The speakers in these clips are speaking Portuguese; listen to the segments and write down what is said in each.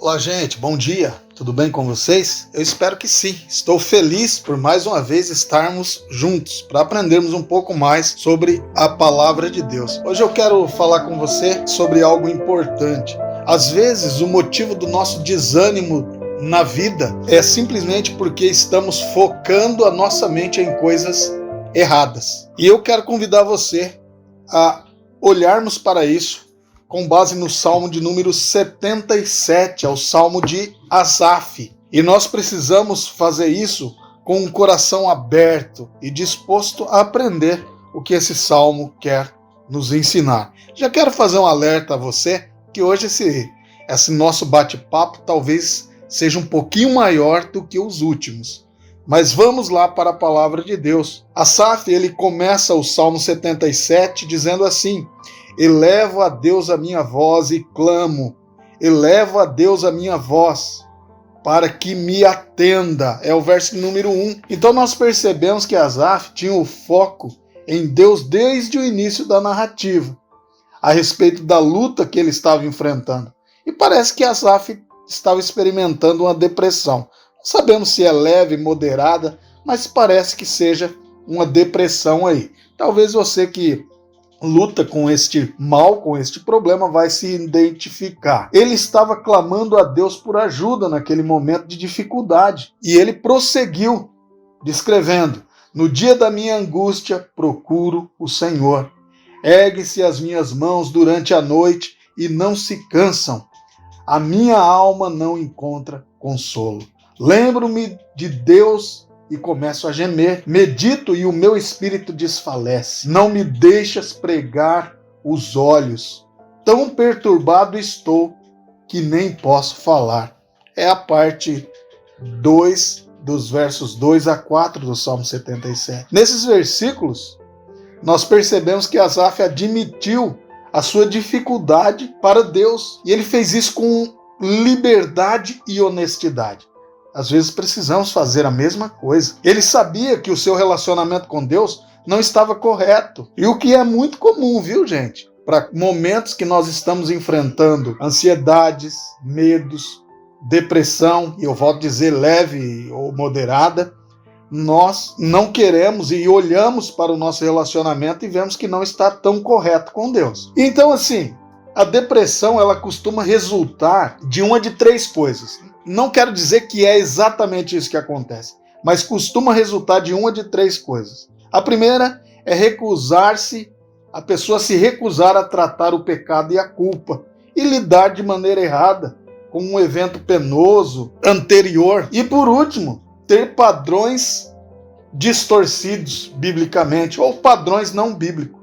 Olá, gente, bom dia, tudo bem com vocês? Eu espero que sim. Estou feliz por mais uma vez estarmos juntos para aprendermos um pouco mais sobre a palavra de Deus. Hoje eu quero falar com você sobre algo importante. Às vezes, o motivo do nosso desânimo na vida é simplesmente porque estamos focando a nossa mente em coisas erradas. E eu quero convidar você a olharmos para isso com base no Salmo de número 77, é o Salmo de Asaf. E nós precisamos fazer isso com um coração aberto e disposto a aprender o que esse Salmo quer nos ensinar. Já quero fazer um alerta a você que hoje esse nosso bate-papo talvez seja um pouquinho maior do que os últimos. Mas vamos lá para a palavra de Deus. Asaf, ele começa o Salmo 77 dizendo assim: elevo a Deus a minha voz e clamo, elevo a Deus a minha voz, para que me atenda. É o verso número 1. Então nós percebemos que Asaf tinha o foco em Deus desde o início da narrativa, a respeito da luta que ele estava enfrentando. E parece que Asaf estava experimentando uma depressão. Não sabemos se é leve, moderada, mas parece que seja uma depressão aí. Talvez você que luta com este mal, com este problema, vai se identificar. Ele estava clamando a Deus por ajuda naquele momento de dificuldade. E ele prosseguiu, descrevendo: no dia da minha angústia, procuro o Senhor. Erguem-se as minhas mãos durante a noite e não se cansam. A minha alma não encontra consolo. Lembro-me de Deus e começo a gemer. Medito e o meu espírito desfalece. Não me deixas pregar os olhos. Tão perturbado estou que nem posso falar. É a parte 2 dos versos 2 a 4 do Salmo 77. Nesses versículos, nós percebemos que Asaf admitiu a sua dificuldade para Deus. E ele fez isso com liberdade e honestidade. Às vezes precisamos fazer a mesma coisa. Ele sabia que o seu relacionamento com Deus não estava correto. E o que é muito comum, viu, gente? Para momentos que nós estamos enfrentando ansiedades, medos, depressão, e eu volto a dizer leve ou moderada, nós não queremos e olhamos para o nosso relacionamento e vemos que não está tão correto com Deus. Então, assim, a depressão ela costuma resultar de uma de três coisas. Não quero dizer que é exatamente isso que acontece, mas costuma resultar de uma de três coisas. A primeira é a pessoa se recusar a tratar o pecado e a culpa e lidar de maneira errada com um evento penoso anterior. E por último, ter padrões distorcidos biblicamente ou padrões não bíblicos.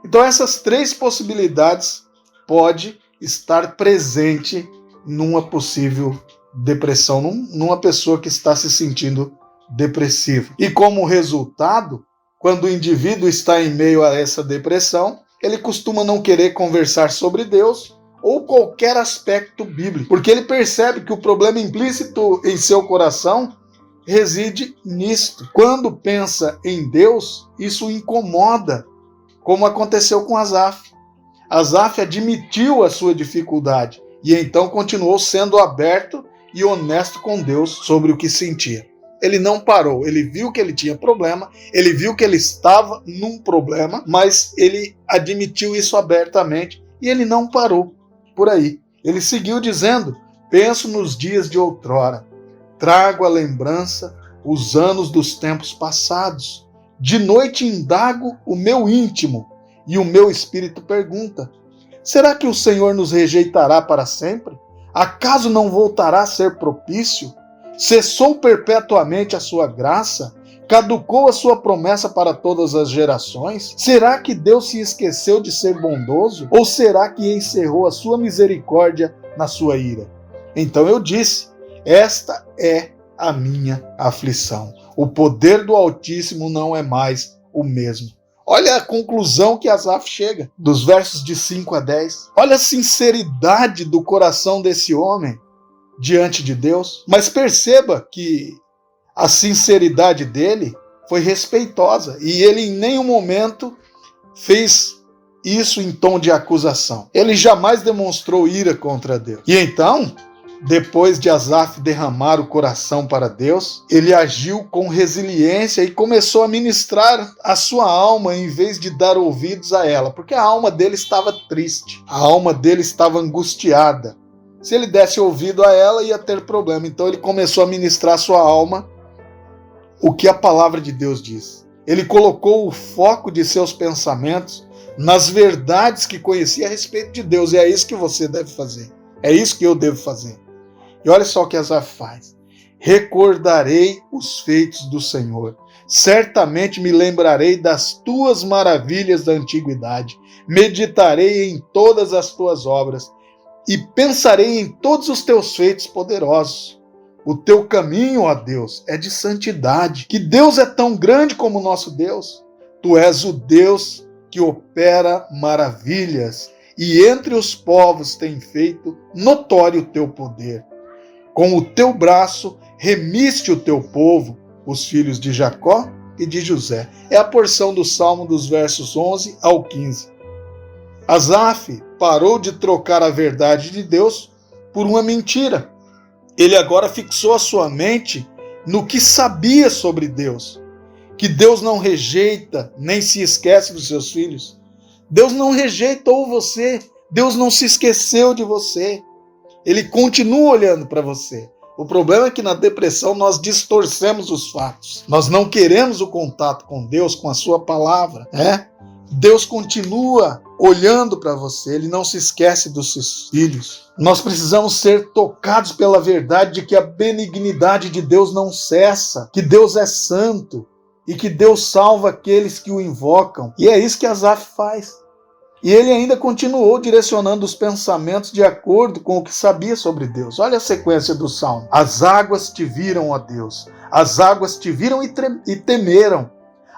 Então essas três possibilidades podem estar presentes numa possível depressão, numa pessoa que está se sentindo depressiva. E como resultado, quando o indivíduo está em meio a essa depressão, ele costuma não querer conversar sobre Deus ou qualquer aspecto bíblico, porque ele percebe que o problema implícito em seu coração reside nisto. Quando pensa em Deus, isso o incomoda, como aconteceu com Asaf. Asaf admitiu a sua dificuldade e então continuou sendo aberto e honesto com Deus sobre o que sentia. Ele não parou, ele viu que ele tinha problema, ele viu que ele estava num problema, mas ele admitiu isso abertamente e ele não parou por aí. Ele seguiu dizendo: penso nos dias de outrora, trago à lembrança os anos dos tempos passados. De noite indago o meu íntimo e o meu espírito pergunta: será que o Senhor nos rejeitará para sempre? Acaso não voltará a ser propício? Cessou perpetuamente a sua graça? Caducou a sua promessa para todas as gerações? Será que Deus se esqueceu de ser bondoso? Ou será que encerrou a sua misericórdia na sua ira? Então eu disse: esta é a minha aflição. O poder do Altíssimo não é mais o mesmo. Olha a conclusão que Asaf chega, dos versos de 5 a 10. Olha a sinceridade do coração desse homem diante de Deus. Mas perceba que a sinceridade dele foi respeitosa e ele em nenhum momento fez isso em tom de acusação. Ele jamais demonstrou ira contra Deus. E então, depois de Asaf derramar o coração para Deus, ele agiu com resiliência e começou a ministrar a sua alma em vez de dar ouvidos a ela, porque a alma dele estava triste, a alma dele estava angustiada. Se ele desse ouvido a ela, ia ter problema. Então ele começou a ministrar a sua alma o que a palavra de Deus diz. Ele colocou o foco de seus pensamentos nas verdades que conhecia a respeito de Deus. E é isso que você deve fazer. É isso que eu devo fazer. E olha só o que Asaf faz. Recordarei os feitos do Senhor. Certamente me lembrarei das tuas maravilhas da antiguidade. Meditarei em todas as tuas obras e pensarei em todos os teus feitos poderosos. O teu caminho, ó Deus, é de santidade. Que Deus é tão grande como o nosso Deus. Tu és o Deus que opera maravilhas, e entre os povos tem feito notório o teu poder. Com o teu braço remiste o teu povo, os filhos de Jacó e de José. É a porção do Salmo dos versos 11 ao 15. Asaf parou de trocar a verdade de Deus por uma mentira. Ele agora fixou a sua mente no que sabia sobre Deus. Que Deus não rejeita nem se esquece dos seus filhos. Deus não rejeitou você. Deus não se esqueceu de você. Ele continua olhando para você. O problema é que na depressão nós distorcemos os fatos. Nós não queremos o contato com Deus, com a sua palavra, né? Deus continua olhando para você, ele não se esquece dos seus filhos. Nós precisamos ser tocados pela verdade de que a benignidade de Deus não cessa, que Deus é santo e que Deus salva aqueles que o invocam. E é isso que Asaf faz. E ele ainda continuou direcionando os pensamentos de acordo com o que sabia sobre Deus. Olha a sequência do salmo. As águas te viram, ó Deus. As águas te viram e temeram.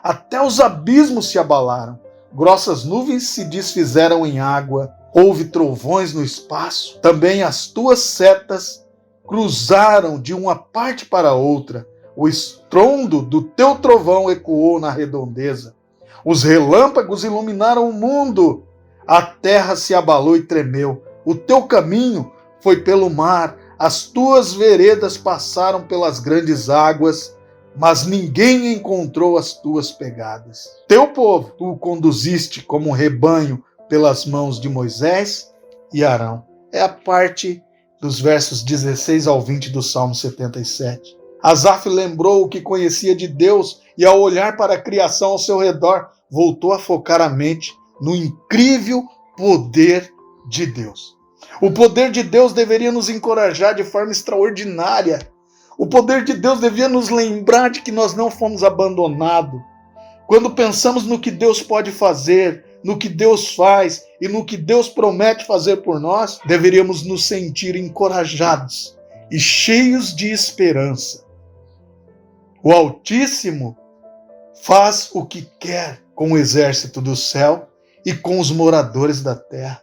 Até os abismos se abalaram. Grossas nuvens se desfizeram em água. Houve trovões no espaço. Também as tuas setas cruzaram de uma parte para outra. O estrondo do teu trovão ecoou na redondeza. Os relâmpagos iluminaram o mundo. A terra se abalou e tremeu. O teu caminho foi pelo mar. As tuas veredas passaram pelas grandes águas, mas ninguém encontrou as tuas pegadas. Teu povo tu o conduziste como um rebanho pelas mãos de Moisés e Arão. É a parte dos versos 16 ao 20 do Salmo 77. Asaf lembrou o que conhecia de Deus e, ao olhar para a criação ao seu redor, voltou a focar a mente no incrível poder de Deus. O poder de Deus deveria nos encorajar de forma extraordinária. O poder de Deus devia nos lembrar de que nós não fomos abandonados. Quando pensamos no que Deus pode fazer, no que Deus faz e no que Deus promete fazer por nós, deveríamos nos sentir encorajados e cheios de esperança. O Altíssimo faz o que quer com o exército do céu e com os moradores da terra.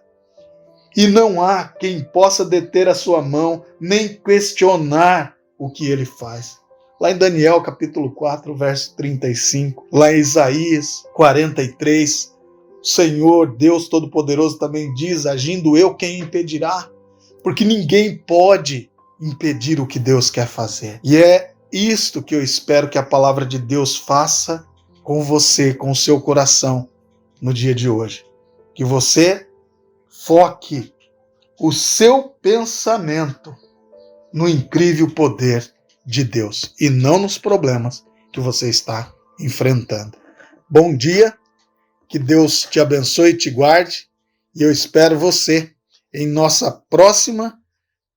E não há quem possa deter a sua mão, nem questionar o que ele faz. Lá em Daniel, capítulo 4, verso 35. Lá em Isaías 43, o Senhor, Deus Todo-Poderoso, também diz: agindo eu, quem impedirá? Porque ninguém pode impedir o que Deus quer fazer. E é isto que eu espero que a palavra de Deus faça com você, com o seu coração, no dia de hoje. Que você foque o seu pensamento no incrível poder de Deus e não nos problemas que você está enfrentando. Bom dia, que Deus te abençoe e te guarde, e eu espero você em nossa próxima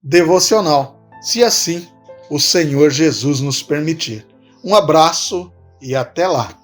devocional, se assim o Senhor Jesus nos permitir. Um abraço e até lá.